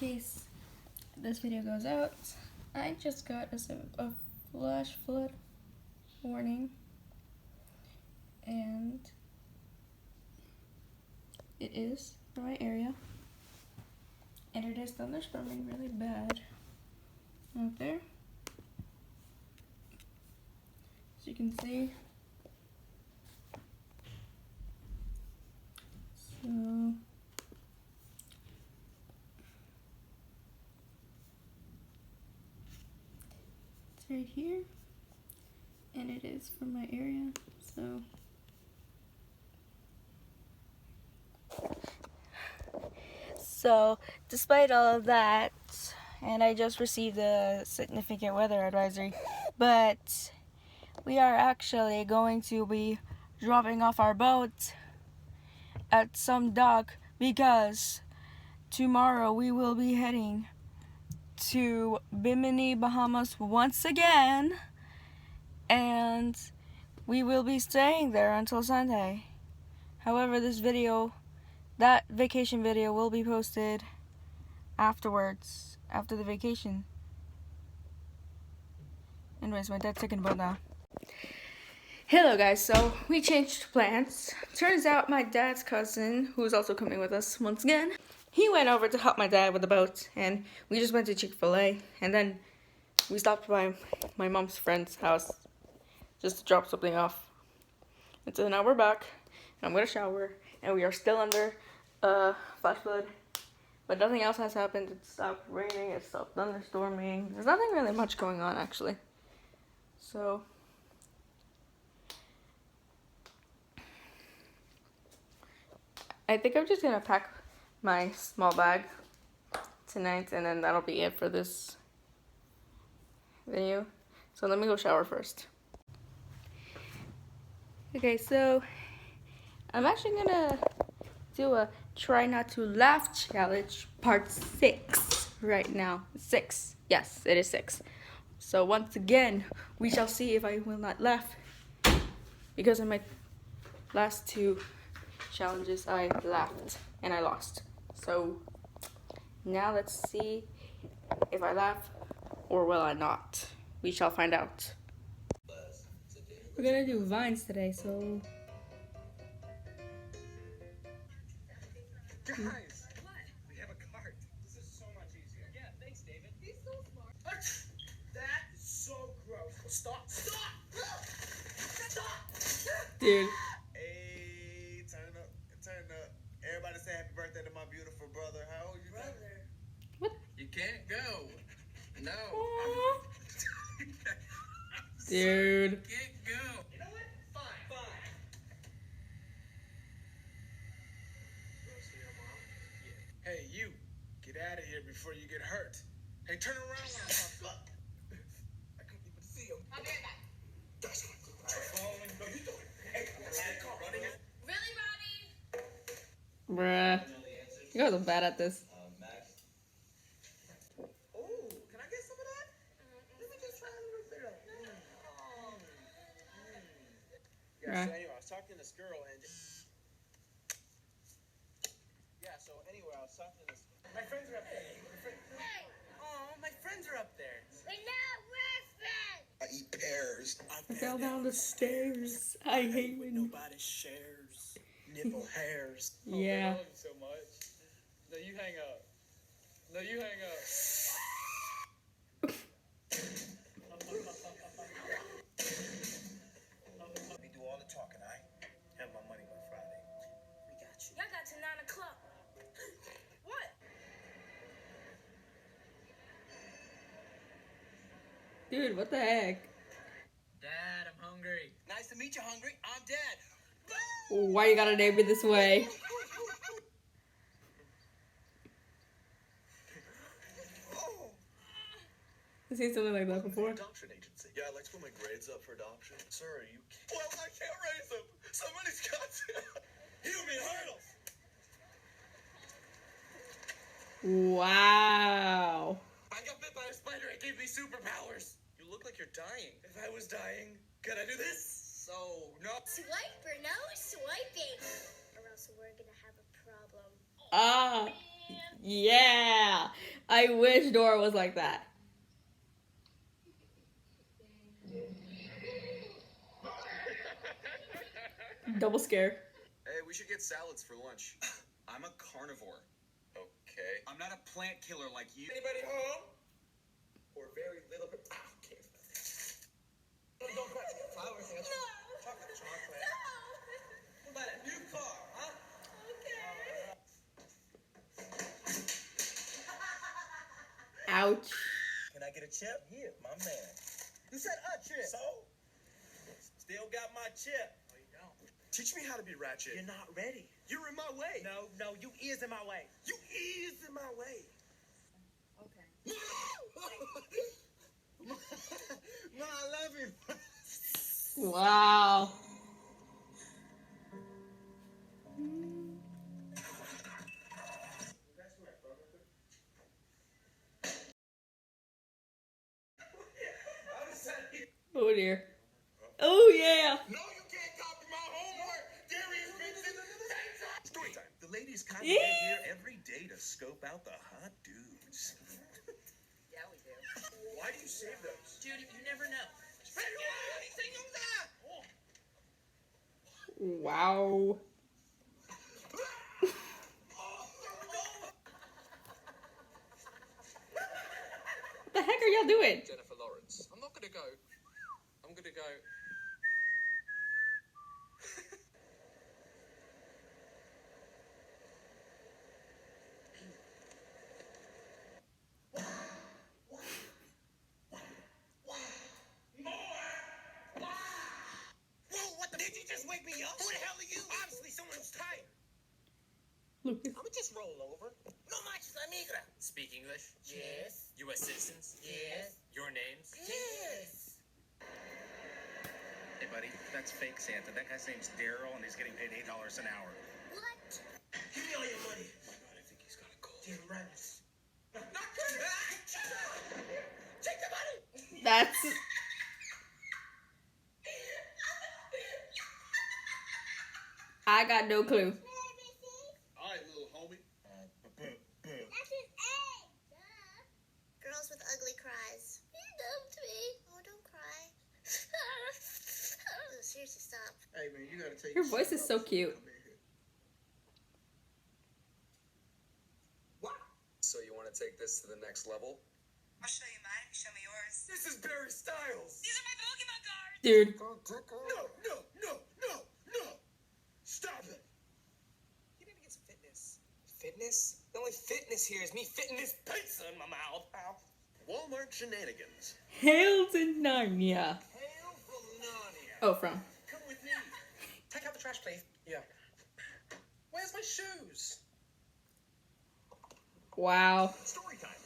case this video goes out, I just got a flash flood warning, and it is for my area, and it is thunderstorming really bad out there. As you can see. So it's right here, and it is from my area. So despite all of that, and I just received a significant weather advisory, but we are actually going to be dropping off our boat at some dock because tomorrow we will be heading to Bimini, Bahamas once again, and we will be staying there until Sunday. However, that vacation video will be posted afterwards, after the vacation. Anyways, my dad's taking a boat now. Hello guys, so we changed plans. Turns out my dad's cousin, who is also coming with us once again, he went over to help my dad with the boat, and we just went to Chick-fil-A, and then we stopped by my mom's friend's house just to drop something off. And so now we're back, and I'm gonna shower, and we are still under flash flood, but nothing else has happened. It stopped raining, it stopped thunderstorming. There's nothing really much going on actually. So I think I'm just gonna pack my small bag tonight, and then that'll be it for this video. So let me go shower first. Okay, so I'm actually gonna do a try not to laugh challenge part 6 right now. 6. Yes, it is 6. So once again, we shall see if I will not laugh, because in my last 2 challenges I laughed and I lost. So now let's see if I laugh or will I not. We shall find out. We're gonna do vines today, so guys, what? We have a cart. This is so much easier. Yeah, thanks, David. He's so smart. That is so gross. Stop. Stop. Stop. dude. Hey, turn up. Everybody say happy birthday to my beautiful brother. How old you, brother? What? You can't go. No. Dude. You can't go. You know what? Fine. Hey, you. Get out of here before you get hurt. Hey, turn around when I pop up. I couldn't even see him. I'll be right back. That's what No, you do it. Hey, running it. Really, Robbie? Bruh. You guys are bad at this. Oh, can I get some of that? Let me just try a little bit of it. Yeah, so anyway, I was talking to this girl and... Yeah, so anyway, I was talking to this... My friends are up there. Hey, Oh, my friends are up there. we're not friends. I eat pears. I fell down the stairs. I hate when Nobody shares nipple hairs. yeah. I love you so much. No, you hang up. No, you hang up. Let me do all the talking, I have my money by Friday. We got you. Y'all got to 9 o'clock. What? Dude, what the heck? Dad, I'm hungry. Nice to meet you, Hungry. I'm Dad. Why you gotta name me this way? Oh. I've seen something like that before. Adoption agency. Yeah, I'd like to put my grades up for adoption. Sir, are you... Well, I can't raise them. Somebody's got to. Human hurdles. Wow. I got bit by a spider. It gave me superpowers. You look like you're dying. If I was dying, could I do this? So, no. Swiper, no swiping. Or else we're going to have a problem. Ah. Yeah. I wish Dora was like that. Double scare. Hey, we should get salads for lunch. I'm a carnivore. Okay. I'm not a plant killer like you. Anybody home? Or very little bit. Ah, okay. Don't cry. Flowers. No. Chocolate. No. What about a new car, huh? Ouch. Can I get a chip? Yeah, my man. You said a chip. So? Still got my chip. No, you don't. Teach me how to be ratchet. You're not ready. You're in my way. No, you is in my way. You is in my way. Okay. Ma, I love you. Wow. Oh dear. Oh yeah. No, you can't copy my homework. Darius Vincent. Story time. The ladies kind of Yeah. get here every day to scope out the hot dudes. Yeah, we do. Why do you save those? Dude, you never know. Wow. What the heck are y'all doing? Jennifer Lawrence. I'm not gonna go. I'm gonna go. Whoa, what the? Did you just wake me up? Who the hell are you? Obviously, someone who's tired. Lucas. I'ma just roll over. No manches, amiga. Speak English. Yes. U.S. citizens. Yes. Your names. Yes. Hey, buddy, that's fake Santa. That guy's name's Daryl, and he's getting paid $8 an hour. What? Give me all your money. Oh my God, I think he's got a cold. Damn right. Not good. Take the money. That's I got no clue. All right, little homie. That's an A. Duh. Girls with ugly cries. You dumped me. Oh, don't cry. Oh, seriously, stop. Hey man, you gotta take Your voice is so cute. What? So you want to take this to the next level? I'll show you mine. Show me yours. This is Barry Styles. These are my Pokemon cards. Dude. No. Stop it. You need to get some fitness. Fitness? The only fitness here is me fitting this pizza in my mouth. Ow. Walmart shenanigans. Hail to Narnia. Hail from Narnia. Oh, from. Come with me. Take out the trash, please. Yeah. Where's my shoes? Wow. Story time.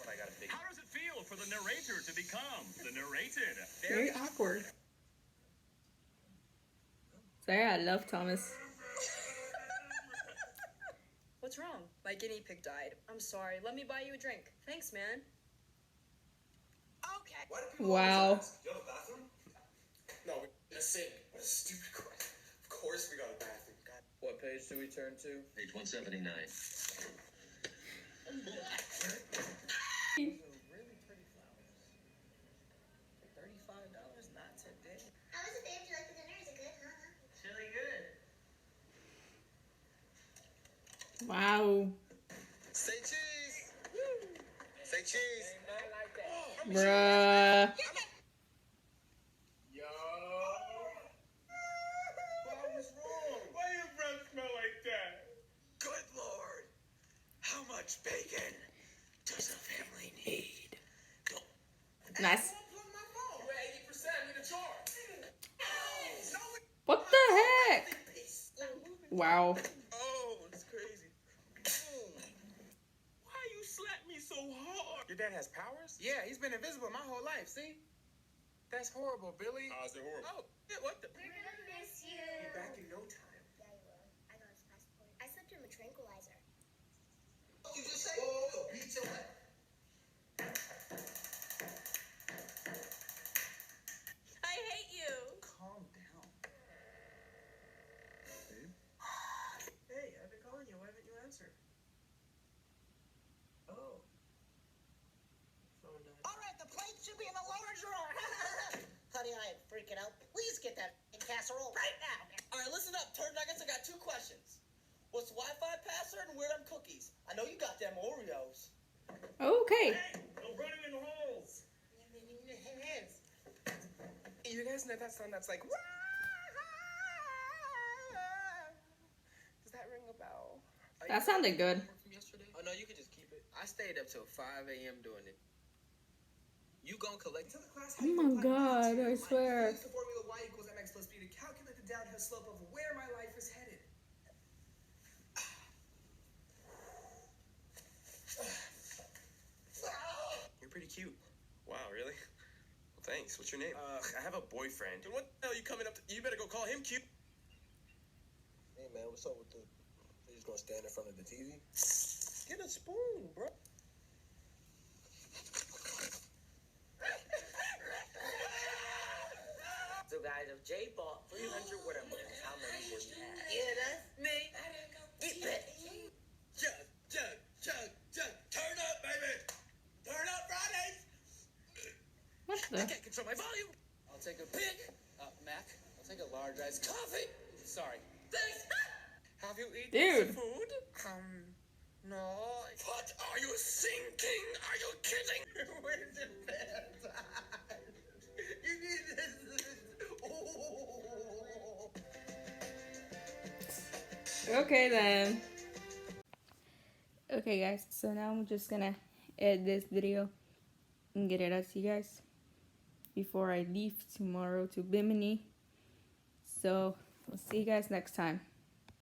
What I gotta figure. How does it feel for the narrator to become the narrated? Very awkward. Sorry, I love Thomas. What's wrong? My guinea pig died. I'm sorry. Let me buy you a drink. Thanks, man. Okay. Why do people Wow. always ask, do you have a bathroom? No, in a sink. What a stupid question. Of course we got a bathroom. God. What page do we turn to? Page 179. Really pretty flowers. $35? Not today. How was it, babe? Do you like the dinner? Is it good, huh? It's really good. Wow. Say cheese. Say cheese. Not like that. Bruh. Yo. What was wrong? Why your breath smell like that? Good Lord. How much bacon does a family need? Nice. We're 80% in the jar. What the heck? Wow. Oh, it's crazy. Why you slap me so hard? Your dad has powers? Yeah, he's been invisible my whole life, see? That's horrible, Billy. How's it horrible? Oh, yeah, what the? We're gonna miss you. Be back in no time. Yeah, you will. I got his passport. I slipped him a tranquilizer. You just say, whoa, beat your what? I hate you. Calm down. Babe? Hey, I've been calling you. Why haven't you answered? Oh. kiddo. Please get that casserole right now. All right, listen up, turd nuggets. I got 2 questions. What's the Wi-Fi password and where them cookies? I know you got them Oreos. Okay. Hey, no running in holes. In your hands. You guys know that song that's like, does that ring a bell? That sounded good. From yesterday? Oh no, you can just keep it. I stayed up till 5 a.m. doing it. You gon' collect to the class. Oh my god, I swear. Use the formula y equals mx plus b to calculate the downhill slope of where my life is headed. You're pretty cute. Wow, really? Well, thanks. What's your name? I have a boyfriend. And what the hell are you coming up to? You better go call him cute. Hey man, what's up with the? You just gonna stand in front of the TV? Get a spoon, bro. So guys, if Jay bought 300 watermelons, how many would he have? Yeah, that's me. Eat that. Chug, chug, chug, chug. Turn up, baby. Turn up Fridays. What I the? can't control my volume. I'll take a pick. Mac, I'll take a large iced coffee. Sorry. Thanks. Have you eaten Dude. the food? No. What are you thinking? Are you kidding? Where's your pants? You need this. Oh. Okay then. Okay guys, so now I'm just gonna edit this video and get it out to you guys before I leave tomorrow to Bimini. So we'll see you guys next time.